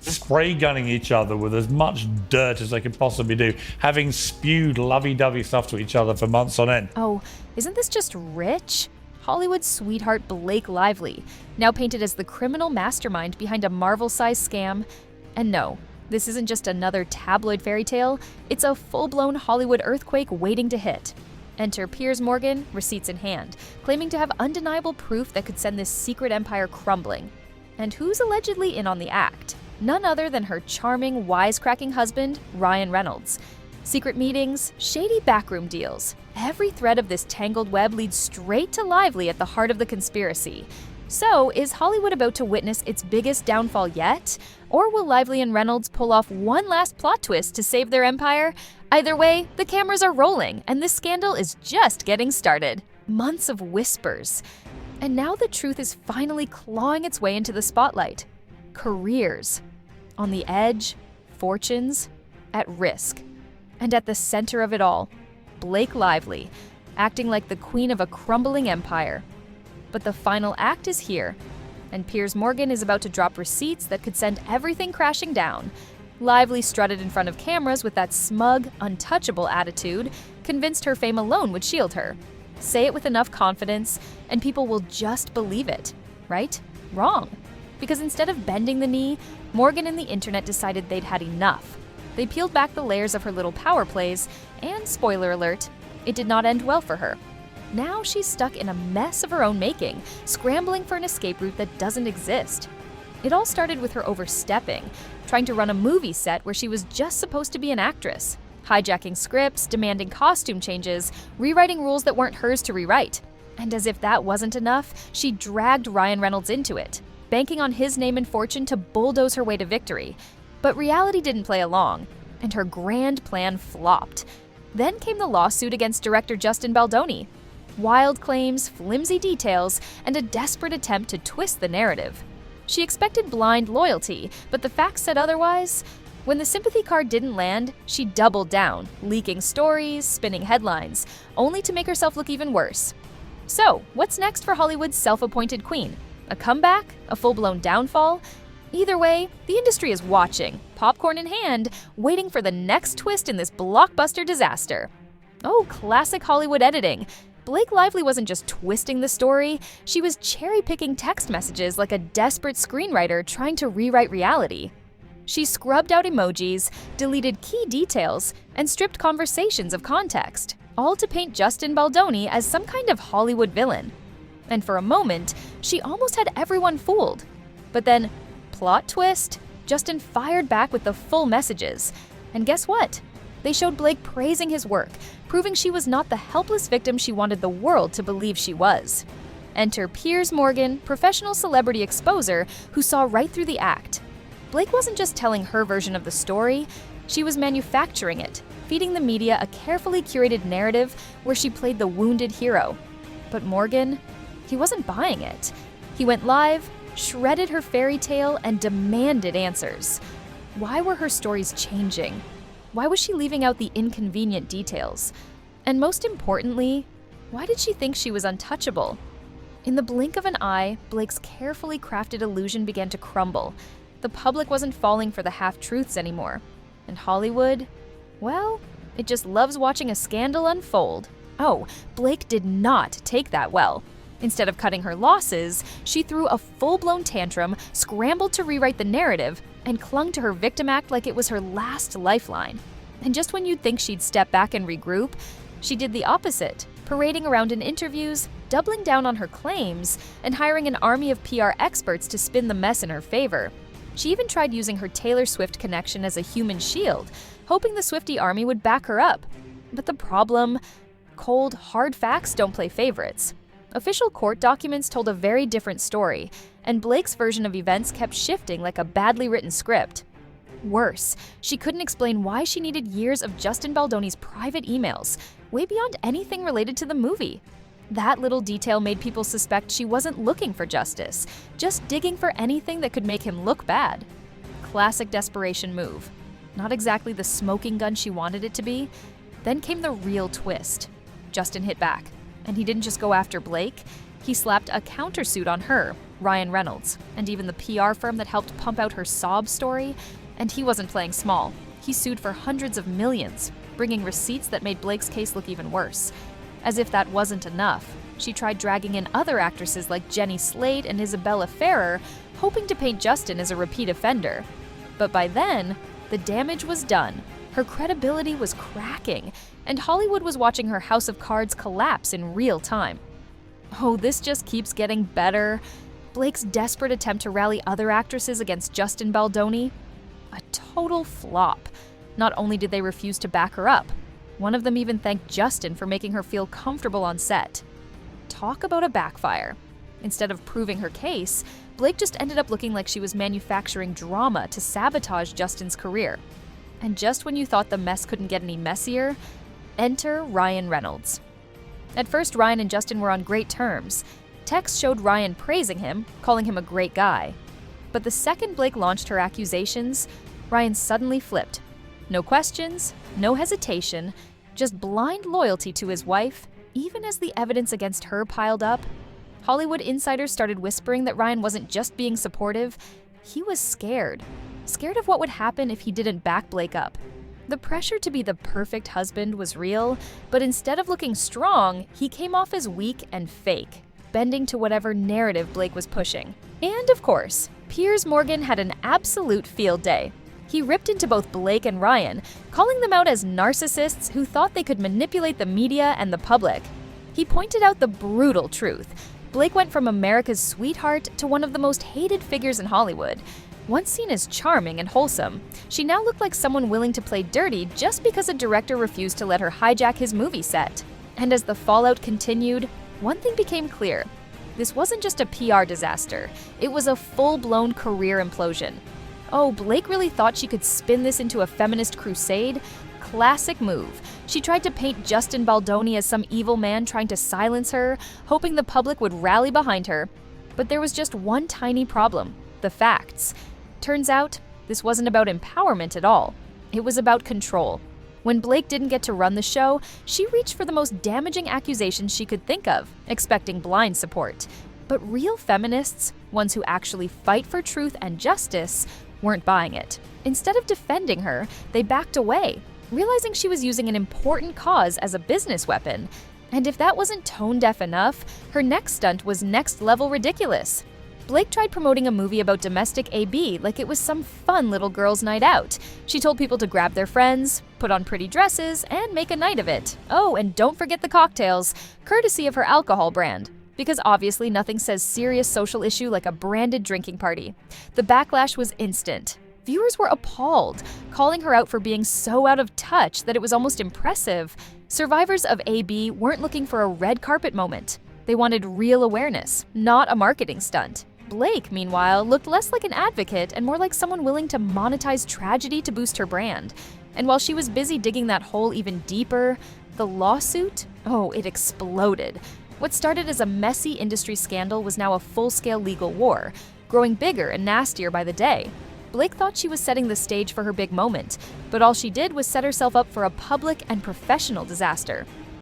spray gunning each other with as much dirt as they could possibly do, having spewed lovey-dovey stuff to each other for months on end. Oh, isn't this just rich? Hollywood sweetheart Blake Lively, now painted as the criminal mastermind behind a Marvel-sized scam. And no, this isn't just another tabloid fairy tale, it's a full-blown Hollywood earthquake waiting to hit. Enter Piers Morgan, receipts in hand, claiming to have undeniable proof that could send this secret empire crumbling. And who's allegedly in on the act? None other than her charming, wisecracking husband, Ryan Reynolds. Secret meetings, shady backroom deals. Every thread of this tangled web leads straight to Lively at the heart of the conspiracy. So, is Hollywood about to witness its biggest downfall yet? Or will Lively and Reynolds pull off one last plot twist to save their empire? Either way, the cameras are rolling, and this scandal is just getting started. Months of whispers. And now the truth is finally clawing its way into the spotlight. Careers. On the edge, fortunes, at risk. And at the center of it all, Blake Lively, acting like the queen of a crumbling empire. But the final act is here, and Piers Morgan is about to drop receipts that could send everything crashing down. Lively strutted in front of cameras with that smug, untouchable attitude, convinced her fame alone would shield her. Say it with enough confidence, and people will just believe it. Right? Wrong. Because instead of bending the knee, Morgan and the internet decided they'd had enough. They peeled back the layers of her little power plays, and spoiler alert, it did not end well for her. Now she's stuck in a mess of her own making, scrambling for an escape route that doesn't exist. It all started with her overstepping, trying to run a movie set where she was just supposed to be an actress, hijacking scripts, demanding costume changes, rewriting rules that weren't hers to rewrite. And as if that wasn't enough, she dragged Ryan Reynolds into it, banking on his name and fortune to bulldoze her way to victory. But reality didn't play along, and her grand plan flopped. Then came the lawsuit against director Justin Baldoni. Wild claims, flimsy details, and a desperate attempt to twist the narrative. She expected blind loyalty, but the facts said otherwise. When the sympathy card didn't land, she doubled down, leaking stories, spinning headlines, only to make herself look even worse. So, what's next for Hollywood's self-appointed queen? A comeback? A full-blown downfall? Either way, the industry is watching, popcorn in hand, waiting for the next twist in this blockbuster disaster. Oh, classic Hollywood editing. Blake Lively wasn't just twisting the story, she was cherry-picking text messages like a desperate screenwriter trying to rewrite reality. She scrubbed out emojis, deleted key details, and stripped conversations of context, all to paint Justin Baldoni as some kind of Hollywood villain. And for a moment, she almost had everyone fooled. But then, plot twist, Justin fired back with the full messages. And guess what? They showed Blake praising his work, proving she was not the helpless victim she wanted the world to believe she was. Enter Piers Morgan, professional celebrity exposer who saw right through the act. Blake wasn't just telling her version of the story, she was manufacturing it, feeding the media a carefully curated narrative where she played the wounded hero. But Morgan, he wasn't buying it. He went live, shredded her fairy tale, and demanded answers. Why were her stories changing? Why was she leaving out the inconvenient details? And most importantly, why did she think she was untouchable? In the blink of an eye, Blake's carefully crafted illusion began to crumble. The public wasn't falling for the half-truths anymore. And Hollywood, well, it just loves watching a scandal unfold. Oh, Blake did not take that well. Instead of cutting her losses, she threw a full-blown tantrum, scrambled to rewrite the narrative, and clung to her victim act like it was her last lifeline. And just when you'd think she'd step back and regroup, she did the opposite, parading around in interviews, doubling down on her claims, and hiring an army of PR experts to spin the mess in her favor. She even tried using her Taylor Swift connection as a human shield, hoping the Swiftie army would back her up. But the problem? Cold, hard facts don't play favorites. Official court documents told a very different story, and Blake's version of events kept shifting like a badly written script. Worse, she couldn't explain why she needed years of Justin Baldoni's private emails, way beyond anything related to the movie. That little detail made people suspect she wasn't looking for justice, just digging for anything that could make him look bad. Classic desperation move. Not exactly the smoking gun she wanted it to be. Then came the real twist. Justin hit back. And he didn't just go after Blake, he slapped a countersuit on her, Ryan Reynolds, and even the PR firm that helped pump out her sob story. And he wasn't playing small. He sued for hundreds of millions, bringing receipts that made Blake's case look even worse. As if that wasn't enough, she tried dragging in other actresses like Jenny Slate and Isabella Ferrer, hoping to paint Justin as a repeat offender. But by then, the damage was done. Her credibility was cracking, and Hollywood was watching her house of cards collapse in real time. Oh, this just keeps getting better. Blake's desperate attempt to rally other actresses against Justin Baldoni? A total flop. Not only did they refuse to back her up, one of them even thanked Justin for making her feel comfortable on set. Talk about a backfire. Instead of proving her case, Blake just ended up looking like she was manufacturing drama to sabotage Justin's career. And just when you thought the mess couldn't get any messier, enter Ryan Reynolds. At first, Ryan and Justin were on great terms. Texts showed Ryan praising him, calling him a great guy. But the second Blake launched her accusations, Ryan suddenly flipped. No questions, no hesitation, just blind loyalty to his wife, even as the evidence against her piled up. Hollywood insiders started whispering that Ryan wasn't just being supportive, he was scared. Scared of what would happen if he didn't back Blake up. The pressure to be the perfect husband was real, but instead of looking strong, he came off as weak and fake, bending to whatever narrative Blake was pushing. And of course, Piers Morgan had an absolute field day. He ripped into both Blake and Ryan, calling them out as narcissists who thought they could manipulate the media and the public. He pointed out the brutal truth. Blake went from America's sweetheart to one of the most hated figures in Hollywood. Once seen as charming and wholesome, she now looked like someone willing to play dirty just because a director refused to let her hijack his movie set. And as the fallout continued, one thing became clear. This wasn't just a PR disaster, it was a full-blown career implosion. Oh, Blake really thought she could spin this into a feminist crusade? Classic move. She tried to paint Justin Baldoni as some evil man trying to silence her, hoping the public would rally behind her. But there was just one tiny problem: the facts. Turns out, this wasn't about empowerment at all. It was about control. When Blake didn't get to run the show, she reached for the most damaging accusations she could think of, expecting blind support. But real feminists, ones who actually fight for truth and justice, weren't buying it. Instead of defending her, they backed away, realizing she was using an important cause as a business weapon. And if that wasn't tone-deaf enough, her next stunt was next-level ridiculous. Blake tried promoting a movie about domestic AB like it was some fun little girls' night out. She told people to grab their friends, put on pretty dresses, and make a night of it. Oh, and don't forget the cocktails, courtesy of her alcohol brand. Because obviously nothing says serious social issue like a branded drinking party. The backlash was instant. Viewers were appalled, calling her out for being so out of touch that it was almost impressive. Survivors of AB weren't looking for a red carpet moment. They wanted real awareness, not a marketing stunt. Blake, meanwhile, looked less like an advocate and more like someone willing to monetize tragedy to boost her brand. And while she was busy digging that hole even deeper, the lawsuit? Oh, it exploded. What started as a messy industry scandal was now a full-scale legal war, growing bigger and nastier by the day. Blake thought she was setting the stage for her big moment, but all she did was set herself up for a public and professional disaster.